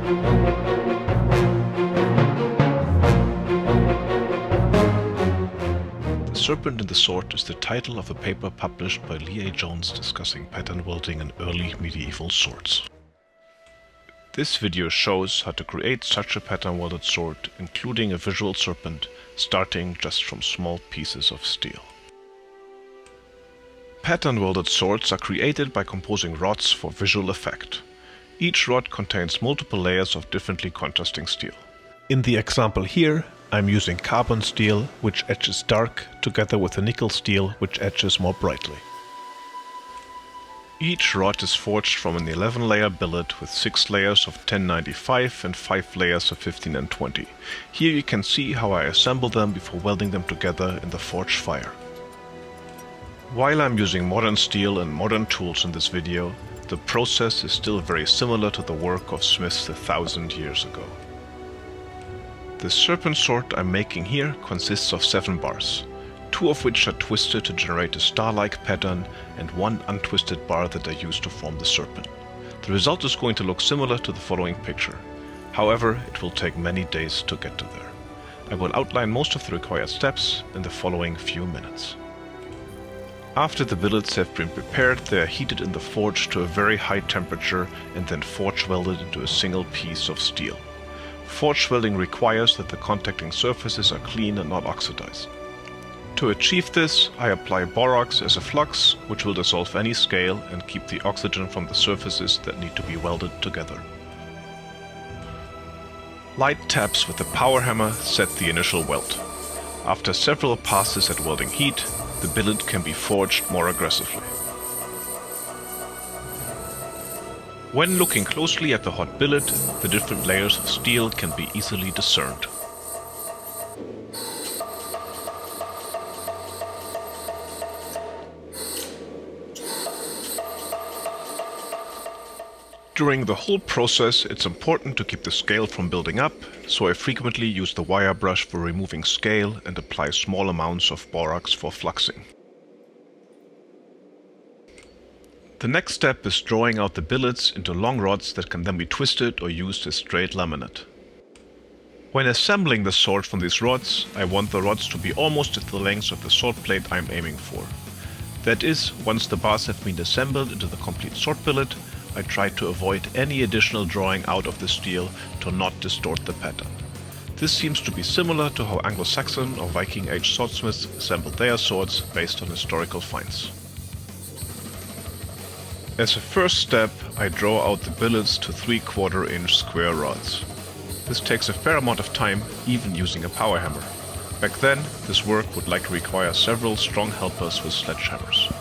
The Serpent and the Sword is the title of a paper published by Lee A. Jones discussing pattern welding in early medieval swords. This video shows how to create such a pattern-welded sword, including a visual serpent, starting just from small pieces of steel. Pattern-welded swords are created by composing rods for visual effect. Each rod contains multiple layers of differently contrasting steel. In the example here, I'm using carbon steel, which edges dark, together with a nickel steel, which edges more brightly. Each rod is forged from an 11-layer billet with 6 layers of 1095 and 5 layers of 15 and 20. Here you can see how I assemble them before welding them together in the forge fire. While I'm using modern steel and modern tools in this video, the process is still very similar to the work of smiths 1,000 years ago. The serpent sword I'm making here consists of 7 bars. 2 of which are twisted to generate a star-like pattern, and 1 untwisted bar that I use to form the serpent. The result is going to look similar to the following picture. However, it will take many days to get to there. I will outline most of the required steps in the following few minutes. After the billets have been prepared, they are heated in the forge to a very high temperature and then forge welded into a single piece of steel. Forge welding requires that the contacting surfaces are clean and not oxidized. To achieve this, I apply borax as a flux, which will dissolve any scale and keep the oxygen from the surfaces that need to be welded together. Light taps with the power hammer set the initial weld. After several passes at welding heat, the billet can be forged more aggressively. When looking closely at the hot billet, the different layers of steel can be easily discerned. During the whole process, it's important to keep the scale from building up, so I frequently use the wire brush for removing scale and apply small amounts of borax for fluxing. The next step is drawing out the billets into long rods that can then be twisted or used as straight laminate. When assembling the sword from these rods, I want the rods to be almost at the length of the sword blade I'm aiming for. That is, once the bars have been assembled into the complete sword billet, I try to avoid any additional drawing out of the steel to not distort the pattern. This seems to be similar to how anglo-saxon or Viking-age swordsmiths assembled their swords based on historical finds. As a first step, I draw out the billets to 3/4 inch square rods. This takes a fair amount of time, even using a power hammer. Back then, this work would likely require several strong helpers with sledgehammers.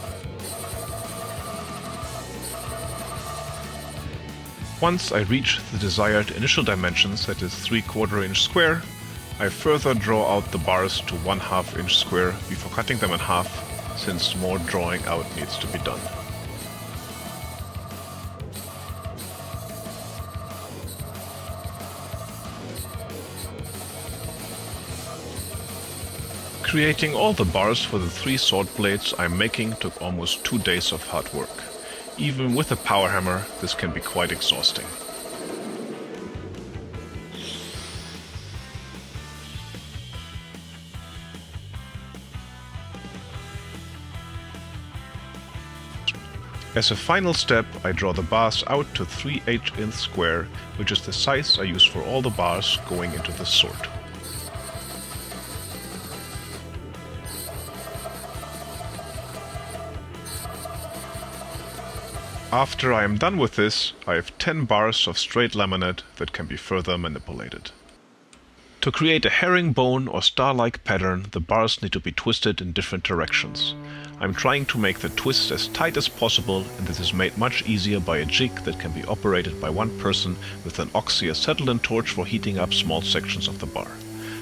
Once I reach the desired initial dimensions, that is 3/4 inch square, I further draw out the bars to 1/2 inch square before cutting them in half, since more drawing out needs to be done. Creating all the bars for the 3 sword blades I'm making took almost 2 days of hard work. Even with a power hammer, this can be quite exhausting. As a final step, I draw the bars out to 3/8 inch square, which is the size I use for all the bars going into the sword. After I am done with this, I have 10 bars of straight laminate that can be further manipulated. To create a herringbone or star-like pattern, the bars need to be twisted in different directions. I'm trying to make the twist as tight as possible, and this is made much easier by a jig that can be operated by one person with an oxy-acetylene torch for heating up small sections of the bar.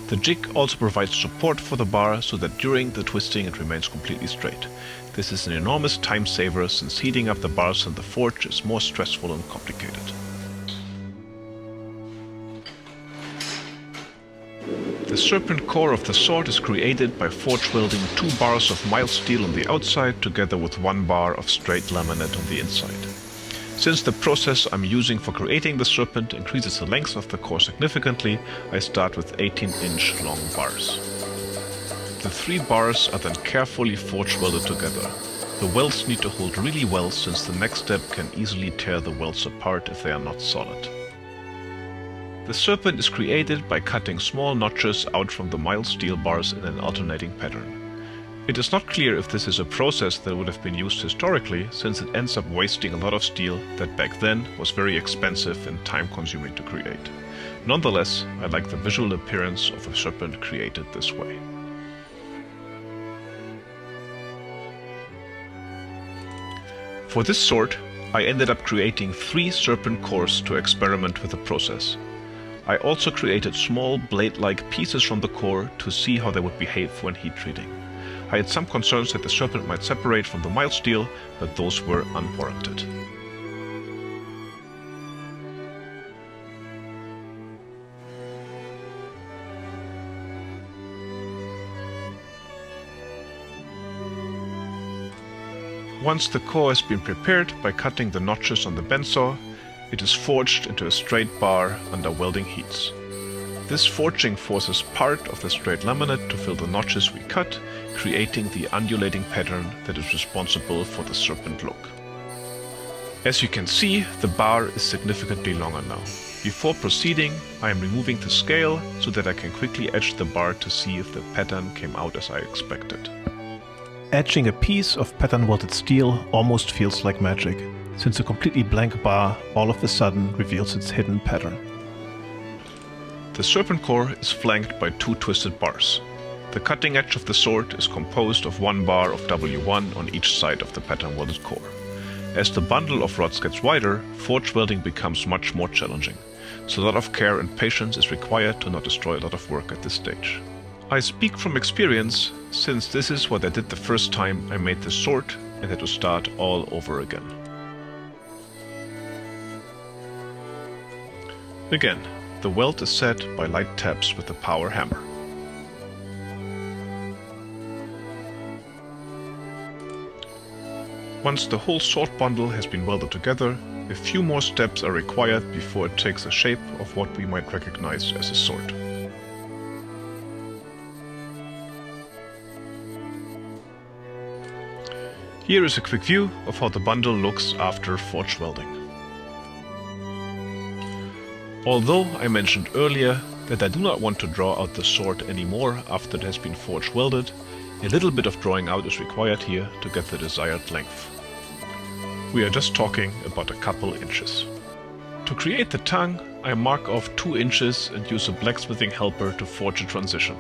The jig also provides support for the bar so that during the twisting it remains completely straight. This is an enormous time saver since heating up the bars in the forge is more stressful and complicated. The serpent core of the sword is created by forge welding 2 bars of mild steel on the outside together with 1 bar of straight laminate on the inside. Since the process I'm using for creating the Serpent increases the length of the core significantly, I start with 18-inch long bars. The 3 bars are then carefully forge welded together. The welds need to hold really well, since the next step can easily tear the welds apart if they are not solid. The Serpent is created by cutting small notches out from the mild steel bars in an alternating pattern. It is not clear if this is a process that would have been used historically, since it ends up wasting a lot of steel that back then was very expensive and time-consuming to create. Nonetheless, I like the visual appearance of a Serpent created this way. For this sword, I ended up creating 3 Serpent cores to experiment with the process. I also created small blade-like pieces from the core to see how they would behave when heat treating. I had some concerns that the Serpent might separate from the mild steel, but those were unwarranted. Once the core has been prepared by cutting the notches on the bandsaw, it is forged into a straight bar under welding heats. This forging forces part of the straight laminate to fill the notches we cut, creating the undulating pattern that is responsible for the Serpent look. As you can see, the bar is significantly longer now. Before proceeding, I am removing the scale so that I can quickly etch the bar to see if the pattern came out as I expected. Etching a piece of pattern-welded steel almost feels like magic, since a completely blank bar all of a sudden reveals its hidden pattern. The Serpent core is flanked by 2 twisted bars. The cutting edge of the sword is composed of 1 bar of W1 on each side of the pattern-welded core. As the bundle of rods gets wider, forge welding becomes much more challenging, so a lot of care and patience is required to not destroy a lot of work at this stage. I speak from experience, since this is what I did the first time I made this sword and had to start all over again. Again, the weld is set by light taps with the power hammer. Once the whole sword bundle has been welded together, a few more steps are required before it takes the shape of what we might recognize as a sword. Here is a quick view of how the bundle looks after forge welding. Although I mentioned earlier that I do not want to draw out the sword anymore after it has been forge welded, a little bit of drawing out is required here to get the desired length. We are just talking about a couple inches. To create the tongue, I mark off 2 inches and use a blacksmithing helper to forge a transition.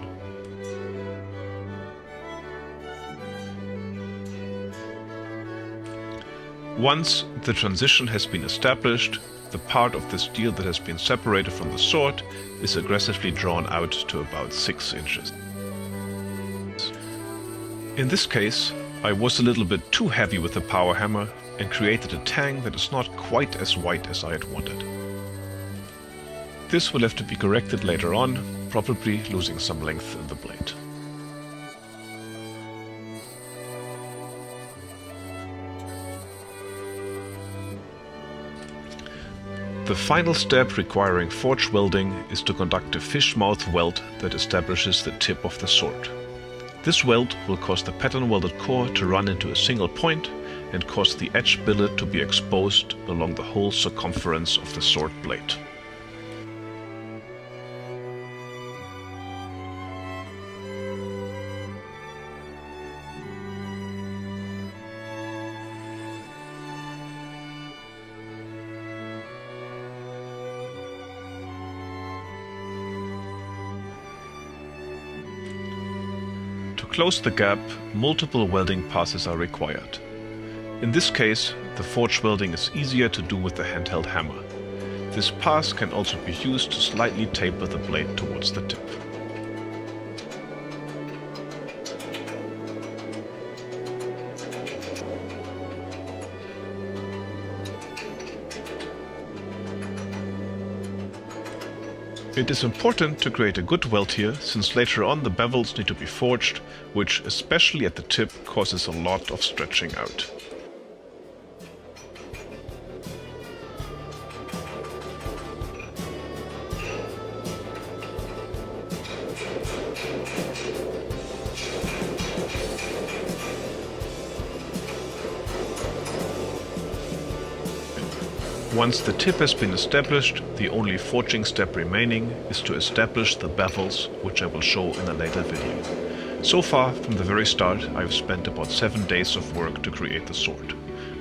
Once the transition has been established, the part of the steel that has been separated from the sword is aggressively drawn out to about 6 inches. In this case, I was a little bit too heavy with the power hammer and created a tang that is not quite as white as I had wanted. This will have to be corrected later on, probably losing some length in the blade. The final step requiring forge welding is to conduct a fish mouth weld that establishes the tip of the sword. This weld will cause the pattern-welded core to run into a single point and cause the edge billet to be exposed along the whole circumference of the sword blade. To close the gap, multiple welding passes are required. In this case, the forge welding is easier to do with the handheld hammer. This pass can also be used to slightly taper the blade towards the tip. It is important to create a good weld here, since later on the bevels need to be forged, which, especially at the tip, causes a lot of stretching out. Once the tip has been established, the only forging step remaining is to establish the bevels, which I will show in a later video. So far, from the very start, I have spent about 7 days of work to create the sword.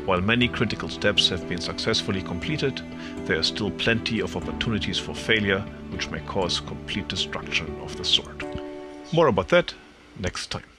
While many critical steps have been successfully completed, there are still plenty of opportunities for failure, which may cause complete destruction of the sword. More about that next time.